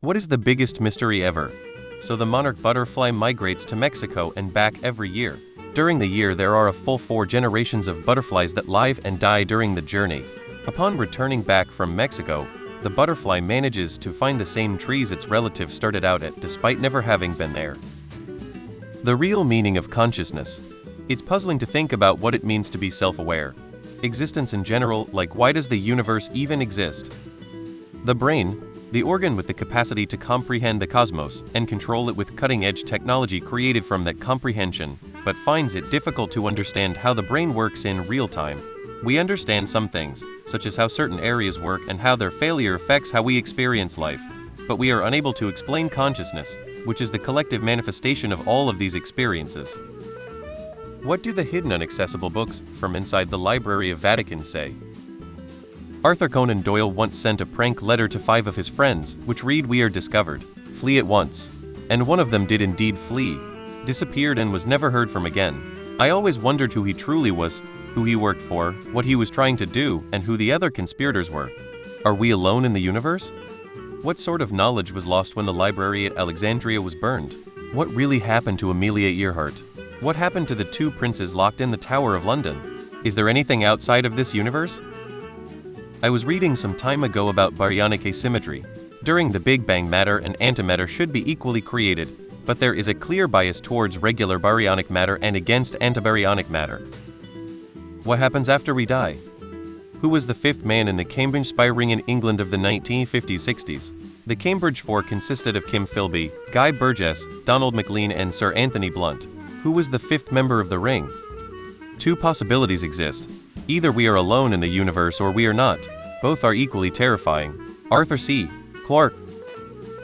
What is the biggest mystery ever? So the monarch butterfly migrates to Mexico and back every year. During the year there are a full 4 generations of butterflies that live and die during the journey. Upon returning back from Mexico, the butterfly manages to find the same trees its relatives started out at despite never having been there. The real meaning of consciousness. It's puzzling to think about what it means to be self-aware. Existence in general, like why does the universe even exist? The brain, the organ with the capacity to comprehend the cosmos and control it with cutting-edge technology created from that comprehension, but finds it difficult to understand how the brain works in real time. We understand some things, such as how certain areas work and how their failure affects how we experience life, but we are unable to explain consciousness, which is the collective manifestation of all of these experiences. What do the hidden inaccessible books from inside the Library of Vatican say? Arthur Conan Doyle once sent a prank letter to 5 of his friends, which read, "We are discovered. Flee at once." And one of them did indeed flee, disappeared and was never heard from again. I always wondered who he truly was, who he worked for, what he was trying to do, and who the other conspirators were. Are we alone in the universe? What sort of knowledge was lost when the library at Alexandria was burned? What really happened to Amelia Earhart? What happened to the 2 princes locked in the Tower of London? Is there anything outside of this universe? I was reading some time ago about baryonic asymmetry. During the Big Bang, matter and antimatter should be equally created, but there is a clear bias towards regular baryonic matter and against antibaryonic matter. What happens after we die? Who was the 5th man in the Cambridge spy ring in England of the 1950s-60s? The Cambridge Four consisted of Kim Philby, Guy Burgess, Donald MacLean and Sir Anthony Blunt. Who was the 5th member of the ring? 2 possibilities exist. Either we are alone in the universe or we are not. Both are equally terrifying. Arthur C. Clarke.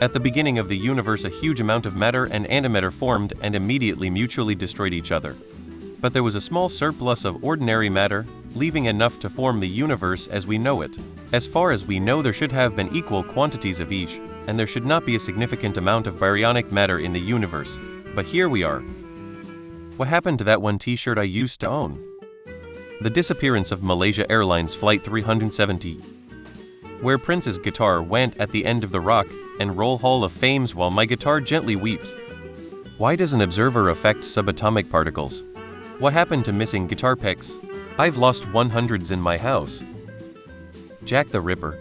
At the beginning of the universe, a huge amount of matter and antimatter formed and immediately mutually destroyed each other. But there was a small surplus of ordinary matter, leaving enough to form the universe as we know it. As far as we know, there should have been equal quantities of each, and there should not be a significant amount of baryonic matter in the universe. But here we are. What happened to that one t-shirt I used to own? The disappearance of Malaysia Airlines Flight 370. Where Prince's guitar went at the end of the Rock and Roll Hall of Fames while my guitar gently weeps. Why does an observer affect subatomic particles? What happened to missing guitar picks? I've lost 100s in my house. Jack the Ripper.